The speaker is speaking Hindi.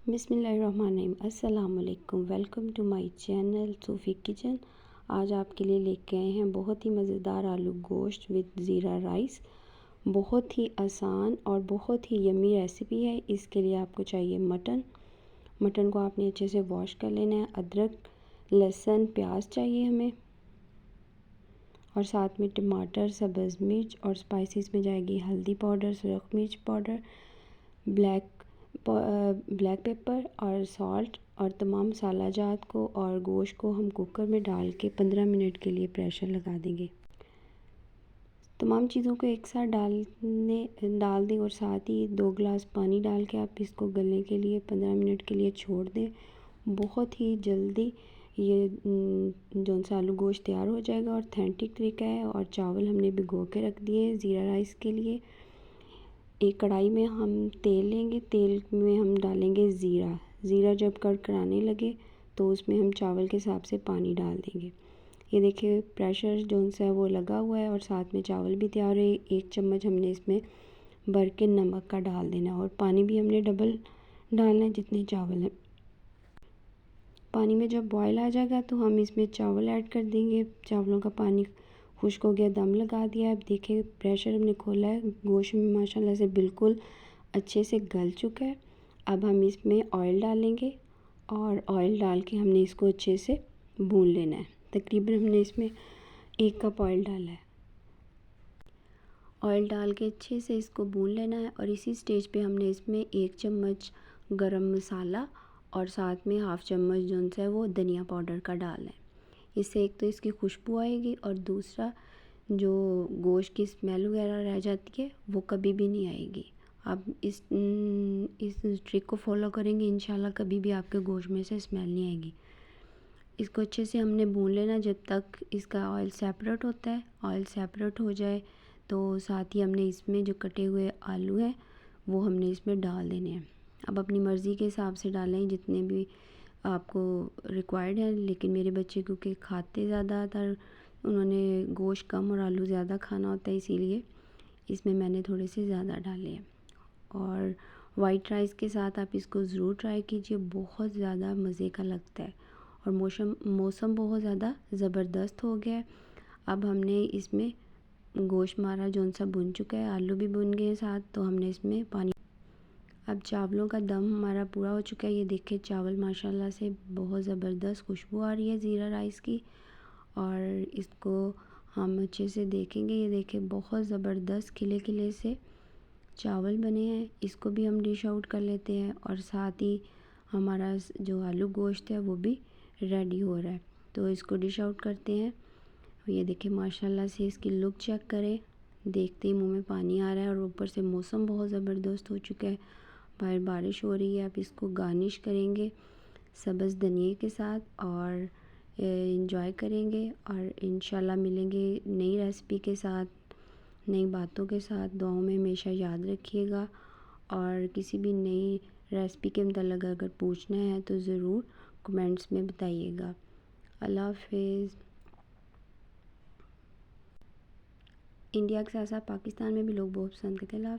बिस्मिल्लाहिर्रहमानिर्रहीम। अस्सलाम वालेकुम। Welcome to my channel Sufi kitchen. आज आपके लिए लेके आए हैं बहुत ही मज़ेदार आलू गोश्त विद ज़ीरा राइस। बहुत ही आसान और बहुत ही यम्मी रेसिपी है। इसके लिए आपको चाहिए मटन को आपने अच्छे से वॉश कर लेना है। अदरक, लहसुन, प्याज चाहिए हमें, और साथ में टमाटर, सब्ज़ मिर्च, और स्पाइसेस में जाएगी हल्दी पाउडर, सुरख मिर्च पाउडर, ब्लैक पेपर और सॉल्ट, और तमाम मसाला जात को और गोश्त को हम कुकर में डाल के 15 मिनट के लिए प्रेशर लगा देंगे। तमाम चीज़ों को एक साथ डाल दें और साथ ही 2 गिलास पानी डाल के आप इसको गलने के लिए 15 मिनट के लिए छोड़ दें। बहुत ही जल्दी ये जो आलू गोश्त तैयार हो जाएगा। और ऑथेंटिक तरीका है। और चावल हमने भिगो के रख दिए ज़ीरा राइस के लिए। एक कढ़ाई में हम तेल लेंगे, तेल में हम डालेंगे ज़ीरा जब कड़कड़ाने लगे तो उसमें हम चावल के हिसाब से पानी डाल देंगे। ये देखिए प्रेशर जो सा है वो लगा हुआ है और साथ में चावल भी तैयार है। 1 चम्मच हमने इसमें भर के नमक का डाल देना है, और पानी भी हमने डबल डालना है जितने चावल हैं। पानी में जब बॉयल आ जाएगा तो हम इसमें चावल ऐड कर देंगे। चावलों का पानी खुश्क हो गया, दम लगा दिया। अब देखिए प्रेशर हमने खोला है, गोश्त में माशाल्लाह से बिल्कुल अच्छे से गल चुका है। अब हम इसमें ऑयल डालेंगे, और ऑयल डाल के हमने इसको अच्छे से भून लेना है। तकरीबन हमने इसमें 1 कप ऑयल डाला है। ऑयल डाल के अच्छे से इसको भून लेना है। और इसी स्टेज पे हमने इसमें 1 चम्मच गरम मसाला और साथ में हाफ़ चम्मच जो है वो धनिया पाउडर का डालना है। इससे एक तो इसकी खुशबू आएगी, और दूसरा जो गोश्त की स्मेल वगैरह रह जाती है वो कभी भी नहीं आएगी। आप इस ट्रिक को फॉलो करेंगे, इंशाल्लाह कभी भी आपके गोश्त में से स्मेल नहीं आएगी। इसको अच्छे से हमने भून लेना जब तक इसका ऑयल सेपरेट होता है। ऑयल सेपरेट हो जाए तो साथ ही हमने इसमें जो कटे हुए आलू हैं वो हमने इसमें डाल देने हैं। अब अपनी मर्ज़ी के हिसाब से डालें जितने भी आपको रिक्वायर्ड है। लेकिन मेरे बच्चे क्योंकि खाते ज़्यादातर, उन्होंने गोश्त कम और आलू ज़्यादा खाना होता है, इसीलिए इसमें मैंने थोड़े से ज़्यादा डाले हैं। और वाइट राइस के साथ आप इसको ज़रूर ट्राई कीजिए, बहुत ज़्यादा मज़े का लगता है। और मौसम बहुत ज़्यादा ज़बरदस्त हो गया है। अब हमने इसमें गोश्त हमारा जो सा भुन चुका है, आलू भी भुन गए साथ, तो हमने इसमें पानी। अब चावलों का दम हमारा पूरा हो चुका है। ये देखिए चावल माशाल्लाह से बहुत ज़बरदस्त खुशबू आ रही है ज़ीरा राइस की। और इसको हम अच्छे से देखेंगे। ये देखिए बहुत ज़बरदस्त खिले खिले से चावल बने हैं। इसको भी हम डिश आउट कर लेते हैं, और साथ ही हमारा जो आलू गोश्त है वो भी रेडी हो रहा है, तो इसको डिश आउट करते हैं। ये देखिए माशाल्लाह से इसकी लुक चेक करें, देखते ही मुंह में पानी आ रहा है। और ऊपर से मौसम बहुत ज़बरदस्त हो चुका है, बाहर बारिश हो रही है। आप इसको गार्निश करेंगे सब्ज़ धनिए के साथ और इंजॉय करेंगे। और इंशाल्लाह मिलेंगे नई रेसिपी के साथ, नई बातों के साथ। दुआओं में हमेशा याद रखिएगा, और किसी भी नई रेसिपी के मतलब अगर पूछना है तो ज़रूर कमेंट्स में बताइएगा। अल्लाह हाफ़िज़। इंडिया के साथ साथ पाकिस्तान में भी लोग बहुत पसंद करते हैं।